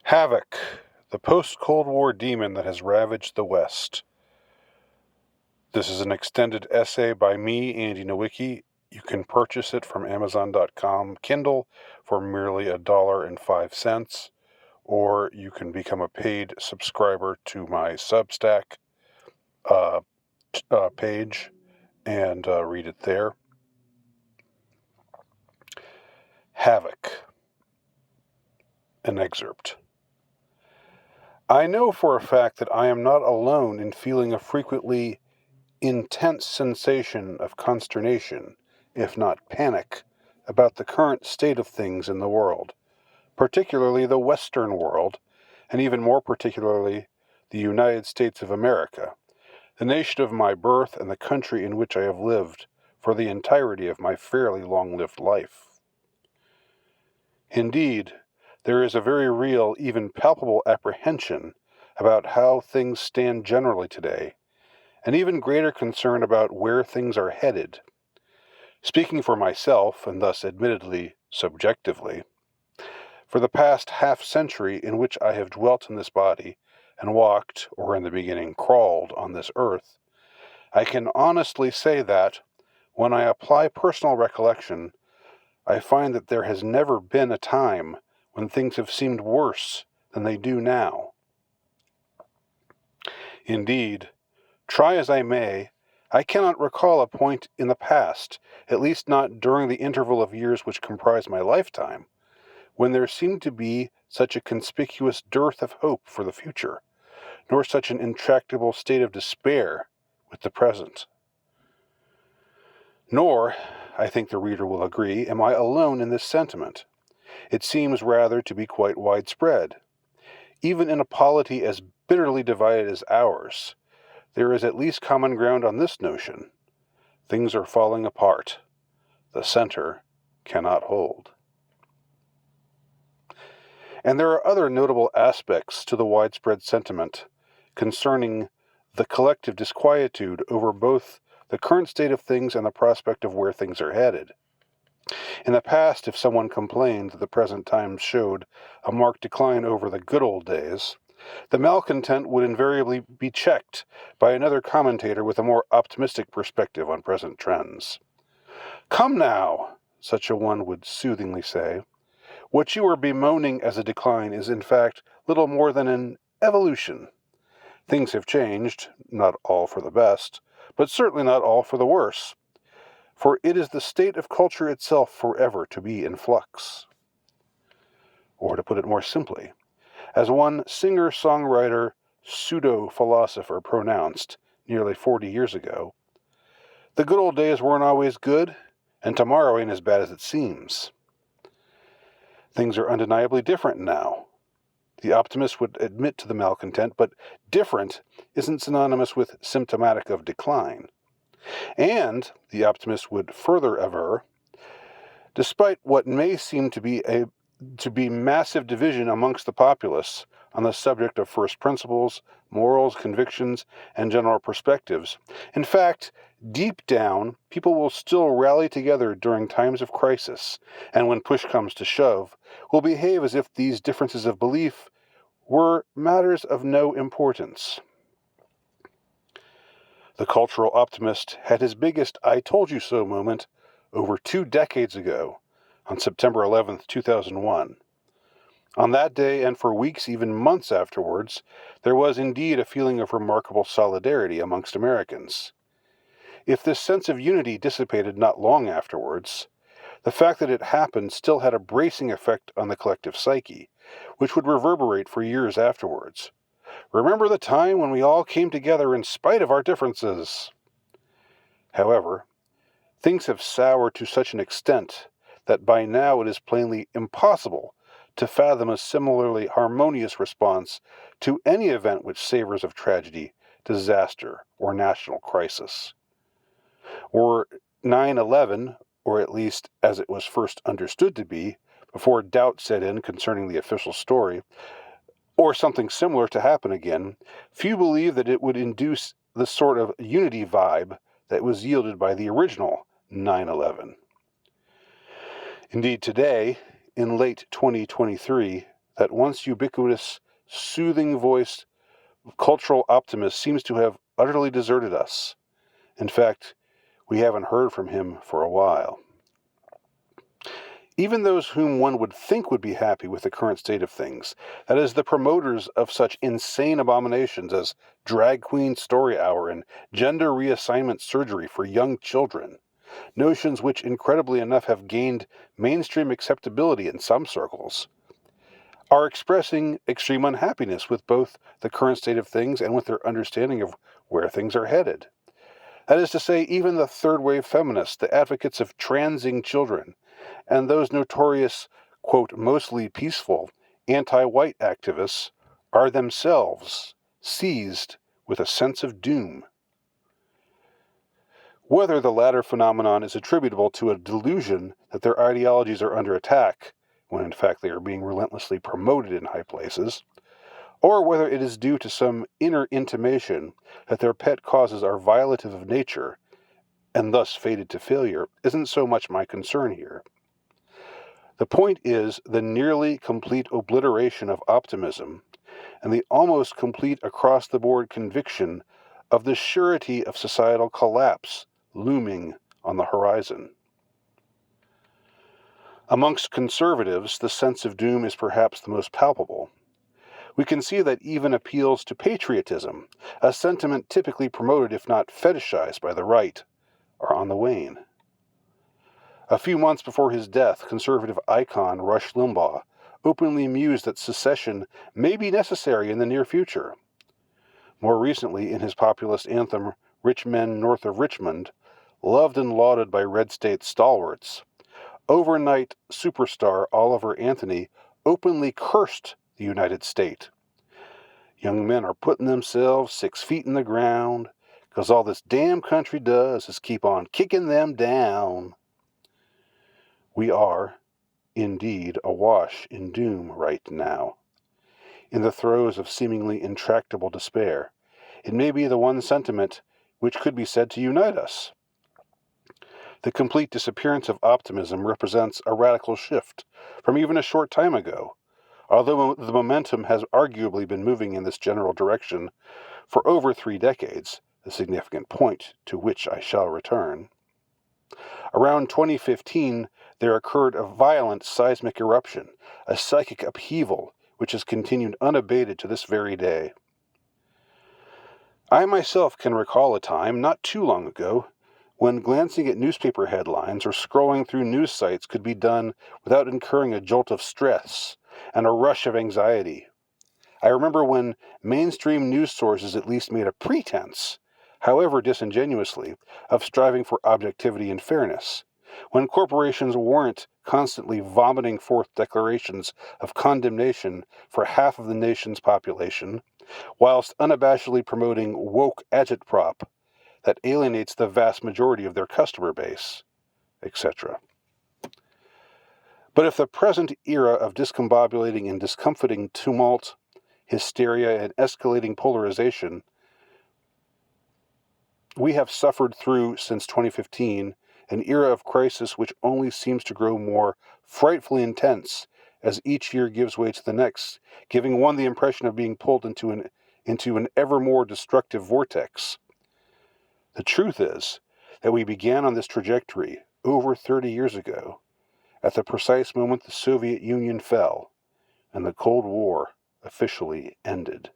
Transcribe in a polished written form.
HAVOC, the post-Cold War demon that has ravaged the West. This is an extended essay by me, Andy Nowicki. You can purchase it from Amazon.com Kindle for merely $1.05, or you can become a paid subscriber to my Substack page and read it there. HAVOC, an excerpt. I know for a fact that I am not alone in feeling a frequently intense sensation of consternation, if not panic, about the current state of things in the world, particularly the Western world, and even more particularly the United States of America, the nation of my birth and the country in which I have lived for the entirety of my fairly long-lived life. Indeed, there is a very real, even palpable apprehension about how things stand generally today, and even greater concern about where things are headed. Speaking for myself, and thus admittedly subjectively, for the past half-century in which I have dwelt in this body, and walked, or in the beginning crawled, on this earth, I can honestly say that, when I apply personal recollection, I find that there has never been a time when things have seemed worse than they do now. Indeed, try as I may, I cannot recall a point in the past, at least not during the interval of years which comprise my lifetime, when there seemed to be such a conspicuous dearth of hope for the future, nor such an intractable state of despair with the present. Nor, I think the reader will agree, am I alone in this sentiment. It seems rather to be quite widespread. Even in a polity as bitterly divided as ours, there is at least common ground on this notion. Things are falling apart. The center cannot hold. And there are other notable aspects to the widespread sentiment concerning the collective disquietude over both the current state of things and the prospect of where things are headed. In the past, if someone complained that the present times showed a marked decline over the good old days, the malcontent would invariably be checked by another commentator with a more optimistic perspective on present trends. "Come now," such a one would soothingly say, "what you are bemoaning as a decline is in fact little more than an evolution. Things have changed, not all for the best, but certainly not all for the worse, for it is the state of culture itself forever to be in flux." Or to put it more simply, as one singer-songwriter, pseudo-philosopher pronounced nearly 40 years ago, "The good old days weren't always good, and tomorrow ain't as bad as it seems." Things are undeniably different now. The optimist would admit to the malcontent, but different isn't synonymous with symptomatic of decline. And, the optimist would further aver, despite what may seem to be massive division amongst the populace on the subject of first principles, morals, convictions, and general perspectives, in fact, deep down, people will still rally together during times of crisis, and when push comes to shove, will behave as if these differences of belief were matters of no importance. The cultural optimist had his biggest "I told you so" moment over 2 decades ago, on September 11, 2001. On that day, and for weeks, even months afterwards, there was indeed a feeling of remarkable solidarity amongst Americans. If this sense of unity dissipated not long afterwards, the fact that it happened still had a bracing effect on the collective psyche, which would reverberate for years afterwards. "Remember the time when we all came together in spite of our differences?" However, things have soured to such an extent that by now it is plainly impossible to fathom a similarly harmonious response to any event which savors of tragedy, disaster, or national crisis. Were 9/11, or at least as it was first understood to be, before doubt set in concerning the official story, or something similar to happen again, few believe that it would induce the sort of unity vibe that was yielded by the original 9/11. Indeed, today, in late 2023, that once ubiquitous, soothing-voiced cultural optimist seems to have utterly deserted us. In fact, we haven't heard from him for a while. Even those whom one would think would be happy with the current state of things, that is, the promoters of such insane abominations as drag queen story hour and gender reassignment surgery for young children, notions which incredibly enough have gained mainstream acceptability in some circles, are expressing extreme unhappiness with both the current state of things and with their understanding of where things are headed. That is to say, even the third-wave feminists, the advocates of transing children, and those notorious, quote, mostly peaceful, anti-white activists are themselves seized with a sense of doom. Whether the latter phenomenon is attributable to a delusion that their ideologies are under attack, when in fact they are being relentlessly promoted in high places, or whether it is due to some inner intimation that their pet causes are violative of nature, and thus fated to failure, isn't so much my concern here. The point is the nearly complete obliteration of optimism and the almost complete across-the-board conviction of the surety of societal collapse looming on the horizon. Amongst conservatives, the sense of doom is perhaps the most palpable. We can see that even appeals to patriotism, a sentiment typically promoted if not fetishized by the right, are on the wane. A few months before his death, conservative icon Rush Limbaugh openly mused that secession may be necessary in the near future. More recently, in his populist anthem, Rich Men North of Richmond, loved and lauded by red state stalwarts, overnight superstar Oliver Anthony openly cursed the United States. Young men are putting themselves 6 feet in the ground, 'cause all this damn country does is keep on kicking them down. We are, indeed, awash in doom right now. In the throes of seemingly intractable despair, it may be the one sentiment which could be said to unite us. The complete disappearance of optimism represents a radical shift from even a short time ago, although the momentum has arguably been moving in this general direction for over 3 decades, a significant point to which I shall return. Around 2015, there occurred a violent seismic eruption, a psychic upheaval, which has continued unabated to this very day. I myself can recall a time, not too long ago, when glancing at newspaper headlines or scrolling through news sites could be done without incurring a jolt of stress and a rush of anxiety. I remember when mainstream news sources at least made a pretense, however disingenuously, of striving for objectivity and fairness, when corporations weren't constantly vomiting forth declarations of condemnation for half of the nation's population, whilst unabashedly promoting woke agitprop that alienates the vast majority of their customer base, etc. But if the present era of discombobulating and discomfiting tumult, hysteria, and escalating polarization we have suffered through since 2015, an era of crisis which only seems to grow more frightfully intense as each year gives way to the next, giving one the impression of being pulled into an ever more destructive vortex. The truth is that we began on this trajectory over 30 years ago, at the precise moment the Soviet Union fell and the Cold War officially ended.